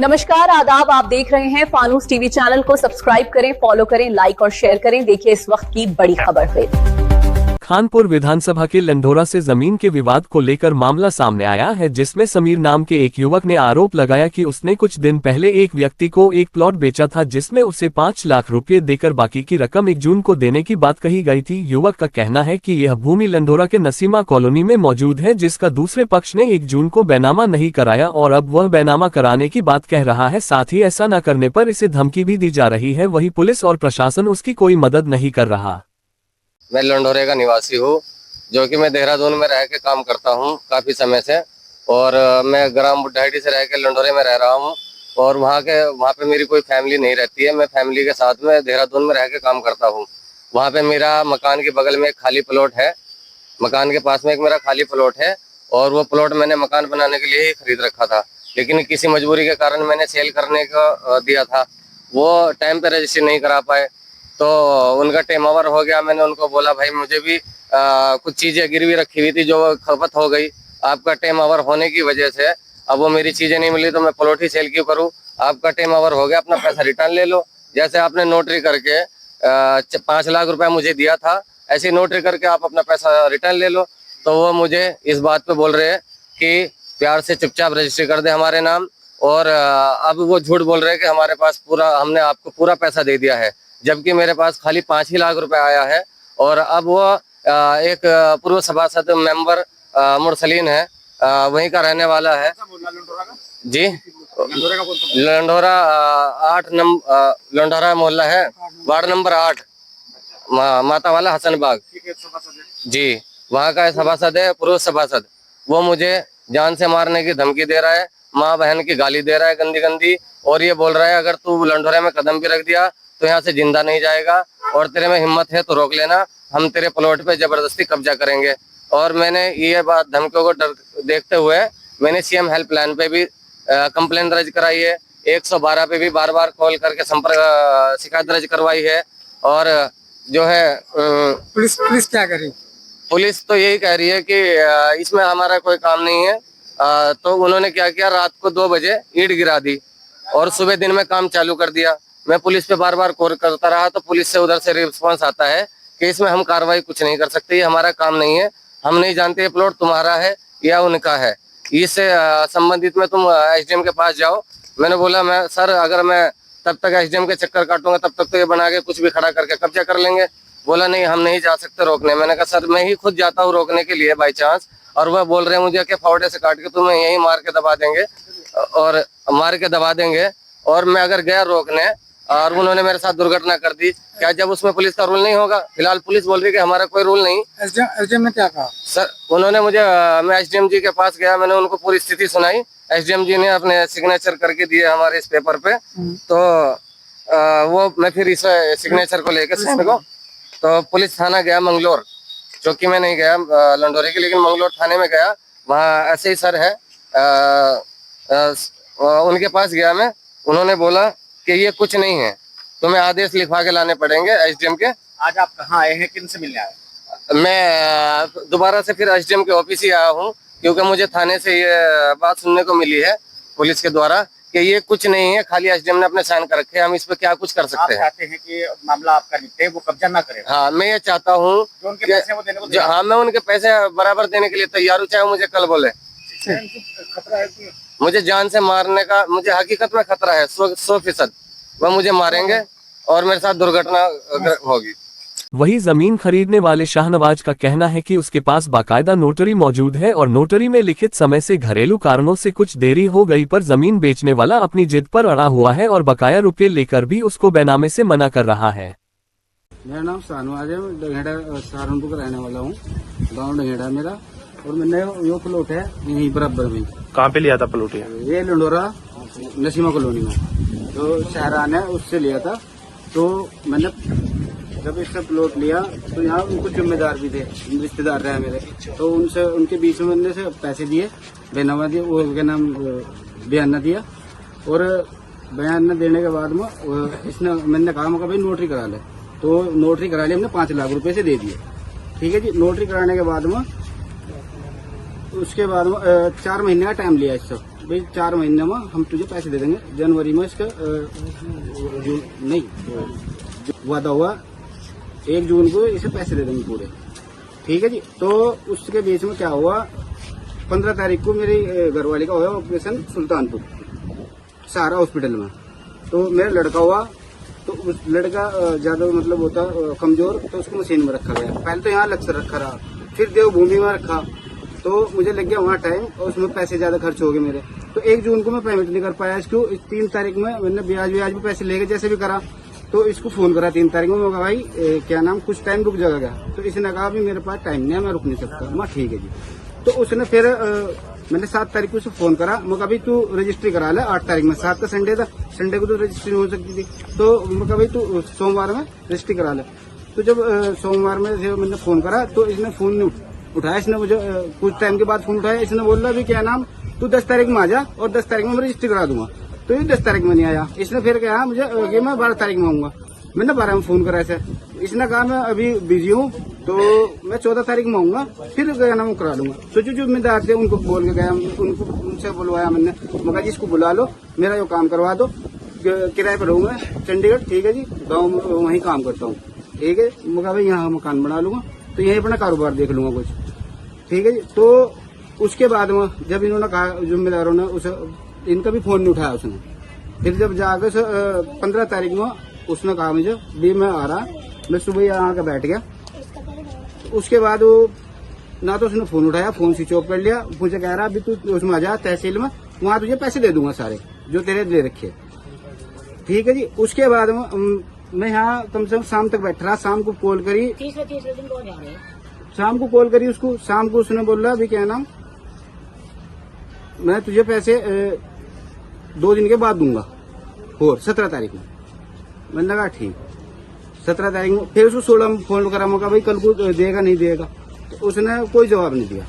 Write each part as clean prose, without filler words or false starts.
नमस्कार, आदाब। आप देख रहे हैं फानूस टीवी चैनल को सब्सक्राइब करें, फॉलो करें, लाइक और शेयर करें। देखिए इस वक्त की बड़ी खबर फिर। खानपुर विधानसभा के लंढोरा से जमीन के विवाद को लेकर मामला सामने आया है, जिसमें समीर नाम के एक युवक ने आरोप लगाया कि उसने कुछ दिन पहले एक व्यक्ति को एक प्लॉट बेचा था, जिसमें उसे 5 लाख रुपए देकर बाकी की रकम 1 जून को देने की बात कही गई थी। युवक का कहना है कि यह भूमि लंढोरा के नसीमा कॉलोनी में मौजूद है, जिसका दूसरे पक्ष ने 1 जून को बैनामा नहीं कराया और अब वह बैनामा कराने की बात कह रहा है। साथ ही ऐसा न करने पर इसे धमकी भी दी जा रही है। वही पुलिस और प्रशासन उसकी कोई मदद नहीं कर रहा। मैं लंढोरे का निवासी हूँ, जो कि मैं देहरादून में रह के काम करता हूँ काफ़ी समय से, और मैं ग्राम बुढ़ाईडी से रह के लंढोरे में रह रहा हूँ। और वहाँ पे मेरी कोई फैमिली नहीं रहती है। मैं फैमिली के साथ में देहरादून में रह के काम करता हूँ। वहाँ पे मेरा मकान के बगल में एक खाली प्लॉट है, मकान के पास में एक मेरा खाली प्लॉट है, और वो प्लॉट मैंने मकान बनाने के लिए ही खरीद रखा था, लेकिन किसी मजबूरी के कारण मैंने सेल करने का दिया था। वो टाइम पे रजिस्ट्री नहीं करा पाए, तो उनका टेम ओवर हो गया। मैंने उनको बोला भाई मुझे भी कुछ चीज़ें गिरवी रखी हुई थी जो खपत हो गई, आपका टेम ओवर होने की वजह से अब वो मेरी चीज़ें नहीं मिली, तो मैं प्लॉट ही सेल क्यों करूं? आपका टेम ओवर हो गया, अपना पैसा रिटर्न ले लो। जैसे आपने नोटरी करके 5 लाख रुपया मुझे दिया था, ऐसी नोटरी करके आप अपना पैसा रिटर्न ले लो। तो वो मुझे इस बात पे बोल रहे हैं कि प्यार से चुपचाप रजिस्ट्री कर दे हमारे नाम, और अब वो झूठ बोल रहे हैं कि हमारे पास हमने आपको पूरा पैसा दे दिया है, जबकि मेरे पास खाली 5 ही लाख रुपए आया है। और अब वो एक पूर्व सभासद मेंबर मुरसलीन है, वहीं का रहने वाला है जी। लंढोरा 8 नंबर लंढोरा मोहल्ला है, वार्ड नंबर 8, माता वाला हसन बाग जी, वहाँ का सभासद है, पूर्व सभासद। वो मुझे जान से मारने की धमकी दे रहा है, माँ बहन की गाली दे रहा है गंदी गंदी, और ये बोल रहा है अगर तू लंढोरे में कदम भी रख दिया तो यहाँ से जिंदा नहीं जाएगा, और तेरे में हिम्मत है तो रोक लेना, हम तेरे प्लॉट पे जबरदस्ती कब्जा करेंगे। और मैंने ये बात धमकियों को देखते हुए मैंने सीएम हेल्पलाइन पे भी कंप्लेन दर्ज कराई है, 112 पे भी बार बार कॉल करके शिकायत दर्ज करवाई है। और जो है पुलिस क्या करी? पुलिस तो यही कह रही है कि इसमें हमारा कोई काम नहीं है। तो उन्होंने क्या किया, रात को 2 बजे ईंट गिरा दी और सुबह दिन में काम चालू कर दिया। मैं पुलिस पे बार बार कॉल करता रहा, तो पुलिस से उधर से रिस्पांस आता है कि इसमें हम कार्रवाई कुछ नहीं कर सकते, ये हमारा काम नहीं है, हम नहीं जानते ये प्लॉट तुम्हारा है या उनका है, इससे संबंधित में तुम एसडीएम के पास जाओ। मैंने बोला मैं सर अगर मैं तब तक एसडीएम के चक्कर काटूंगा तब तक तो ये बना के कुछ भी खड़ा करके कब्जा कर लेंगे। बोला नहीं हम नहीं जा सकते रोकने। मैंने कहा सर मैं ही खुद जाता हूँ रोकने के लिए बाई चांस, और वह बोल रहे हैं मुझे कि फावड़े से काट के तुम्हें यही मार के दबा देंगे, और मैं अगर गया रोकने और उन्होंने मेरे साथ दुर्घटना कर दी, क्या जब उसमें पुलिस का रूल नहीं होगा? फिलहाल पुलिस बोल रही है कि हमारा कोई रूल नहीं। एसडीएम ने क्या कहा? सर उन्होंने मैं एसडीएम जी के पास गया, मैंने उनको पूरी स्थिति सुनाई, एसडीएम जी ने अपने सिग्नेचर करके दिए हमारे इस पेपर पे। तो वो मैं फिर इस सिग्नेचर को लेकर साइन को तो पुलिस थाना गया मंगलोर, चौकी में नहीं गया लंढोरे की, लेकिन मंगलोर थाने में गया। वहाँ ऐसे ही सर है, उनके पास गया मैं, उन्होंने बोला कि ये कुछ नहीं है, तुम्हें आदेश लिखवा के लाने पड़ेंगे एसडीएम के। आज आप कहाँ आए हैं, किन से मिलने आए? मैं दोबारा से फिर एसडीएम के ऑफिस ही आया हूँ, क्योंकि मुझे थाने से ये बात सुनने को मिली है पुलिस के द्वारा कि ये कुछ नहीं है, खाली एसडीएम ने अपने साइन कर रखे, हम इस पे क्या कुछ कर सकते हैं। आप चाहते हैं कि मामला आपका निपटे, वो कब्जा ना करे? हाँ मैं ये चाहता हूँ, हाँ मैं उनके पैसे बराबर देने के लिए तैयार हूँ, चाहे मुझे कल बोले। खतरा है कि मुझे जान से मारने का मुझे हकीकत में खतरा है 100%। वह मुझे मारेंगे और मेरे साथ दुर्घटना होगी। वही जमीन खरीदने वाले शाहनवाज का कहना है कि उसके पास बाकायदा नोटरी मौजूद है और नोटरी में लिखित समय से घरेलू कारणों से कुछ देरी हो गई, पर जमीन बेचने वाला अपनी जिद पर अड़ा हुआ है और बकाया रुपये लेकर भी उसको बैनामे से मना कर रहा है। मेरा नाम शाहनवाज है, मैं डंगेड़ा सहारनपुर का रहने वाला हूँ, गाँव डंगेड़ा मेरा, और मैंने यो प्लॉट है यहीं बराबर में। कहाँ पे लिया था प्लॉट? ये लंढोरा नसीमा कॉलोनी में, तो शहरान है उससे लिया था। तो मैंने जब इससे प्लॉट लिया तो यहाँ कुछ जिम्मेदार भी थे, रिश्तेदार रहे मेरे, तो उनके बीच में मैंने से पैसे दिए, बैनामा दिए, वो क्या नाम बयाना दिया, और बयाना देने के बाद में मैंने कहा मैं भाई नोटरी करा ले, तो नोटरी करा ली हमने 5 लाख रुपए से दे दिए। ठीक है जी, नोटरी कराने के बाद में उसके बाद 4 महीने का टाइम लिया इससे भाई 4 महीने में हम तुझे पैसे दे देंगे, जनवरी में इसका नहीं वादा हुआ 1 जून को इसे पैसे दे देंगे पूरे, ठीक है जी। तो उसके बीच में क्या हुआ, 15 तारीख को मेरी घरवाली का हुआ ऑपरेशन सुल्तानपुर सहारा हॉस्पिटल में। तो मेरा लड़का हुआ, तो उस लड़का ज्यादा मतलब होता कमजोर, तो उसको मशीन में रखा गया। पहले तो यहाँ लक्ष्य रखा रहा, फिर देवभूमि में रखा, तो मुझे लग गया वहाँ टाइम और उसमें पैसे ज्यादा खर्च हो गए मेरे। तो 1 जून को मैं पेमेंट नहीं कर पाया इसको। 3 तारीख में मैंने ब्याज भी पैसे लेके जैसे भी करा, तो इसको फोन करा 3 तारीख में। मैं कहा भाई क्या नाम कुछ टाइम रुक जाएगा क्या? तो इसने कहा भी मेरे पास टाइम नहीं है, मैं रुक नहीं सकता। मैं ठीक है जी। तो उसने फिर मैंने 7 तारीख को उसे फोन करा, मैं कहा भाई तू रजिस्ट्री करा ले। 8 तारीख में, 7 का संडे था, संडे को तो रजिस्ट्री हो सकती थी। तो मैं कहा भाई तू सोमवार में रजिस्ट्री करा ले। तो जब सोमवार में मैंने फोन करा तो इसने फोन नहीं उठाया। इसने मुझे कुछ टाइम के बाद फोन उठाया। इसने बोला भी क्या नाम तू 10 तारीख में आ जा और 10 तारीख में मैं रजिस्ट्री करा दूंगा। तो ये 10 तारीख में नहीं आया। इसने फिर कहा मुझे कि मैं 12 तारीख में आऊंगा। मैंने 12 में फोन करा ऐसे। इसने कहा मैं अभी बिजी हूँ, तो मैं 14 तारीख में आऊंगा, फिर क्या नाम करा लूंगा। तो जो जिम्मेदार थे उनको बोल के गया, उनसे बुलवाया मैंने। मगर जी इसको बुला लो, मेरा जो काम करवा दो, किराए पर रहूंगा चंडीगढ़, ठीक है जी, गाँव में वहीं काम करता हूँ, ठीक है। मगर भाई यहाँ मकान बना लूंगा, तो यहीं अपना कारोबार देख लूंगा कुछ, ठीक है जी। तो उसके बाद में जब इन्होंने कहा जिम्मेदारों ने, उसे इनका भी फोन नहीं उठाया उसने। फिर जब जाकर 15 तारीख में उसने कहा मुझे भी मैं आ रहा, मैं सुबह यहाँ आकर बैठ गया। उसके बाद वो ना तो उसने फोन उठाया, फोन स्विच ऑफ कर लिया। मुझे कह रहा अभी तू उसमें आ जा तहसील में, वहां तुझे पैसे दे दूंगा सारे जो तेरे दे रखे, ठीक है जी। उसके बाद मैं यहाँ कम से कम शाम तक बैठ रहा। शाम को कॉल करी, शाम को कॉल करी उसको। शाम को उसने बोला अभी क्या नाम मैं तुझे पैसे 2 दिन के बाद दूंगा, और 17 तारीख में। मैंने लगा ठीक, 17 तारीख में। फिर उसको 16 में फोन करा, मैं कहा भाई कल को देगा नहीं देगा, तो उसने कोई जवाब नहीं दिया।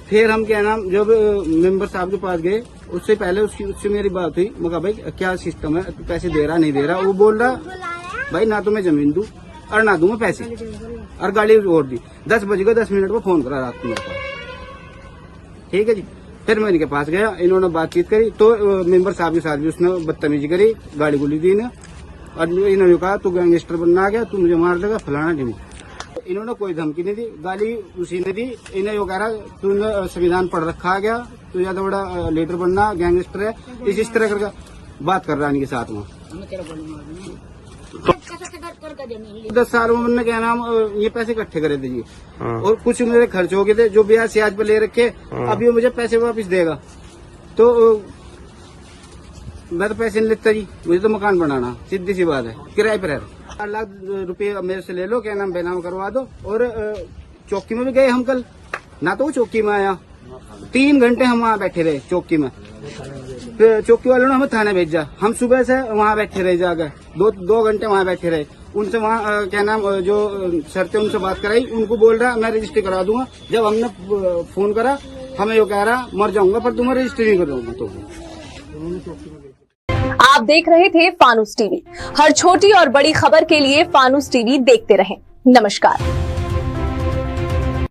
फिर हम क्या नाम जब मेंबर साहब के पास गए, उससे पहले उससे मेरी बात हुई। मैं कहा भाई क्या सिस्टम है, तू पैसे दे रहा नहीं दे रहा? वो बोल रहा भाई ना तो मैं जमीन दूं और ना दूं मैं पैसे, और गाड़ी और दी। 10 बज गए 10 मिनट में फोन करा रात को मेरे पास, ठीक है जी। फिर मैं इनके पास गया, इन्होंने बातचीत करी, तो मेंबर साहब के साथ भी उसने बदतमीजी करी, गाली गुली दी ने, और इन्होंने कहा तू गैंगस्टर बनना आ गया, तू मुझे मार देगा फलाना ढिम। इन्होंने कोई धमकी नहीं दी, गाली उसी ने दी। इन्हें यो कह रहा तूने संविधान पढ़ रखा गया, तू ज्यादा बड़ा लीडर बनना, गैंगस्टर है, इस तरह करके बात कर रहा है इनके साथ में। 10 साल में मैंने क्या नाम ये पैसे इकट्ठे करे थे जी, और कुछ मेरे खर्च हो गए थे जो ब्याज से आज पे ले रखे। अब ये मुझे पैसे वापस देगा, तो मैं तो पैसे नहीं लेता जी, मुझे तो मकान बनाना, सीधी सी बात है। किराए पर है, 4 लाख रुपये मेरे से ले लो, क्या नाम बेनाम करवा दो। और चौकी में भी गए हम कल, ना तो वो चौकी में आया, 3 घंटे हम वहाँ बैठे रहे चौकी में। फिर चौकी वालों ने हमें थाने भेजा, हम सुबह से वहाँ बैठे रहे, जाकर 2 घंटे वहाँ बैठे रहे। उनसे वहाँ क्या नाम जो शर्तें उनसे बात कराई, उनको बोल रहा मैं रजिस्ट्री करा दूंगा। जब हमने फोन करा, हमें यो कह रहा मर जाऊंगा पर तुम्हें रजिस्ट्री नहीं करूंगा। तो आप देख रहे थे फानूस टीवी। हर छोटी और बड़ी खबर के लिए फानूस टीवी देखते रहें। नमस्कार।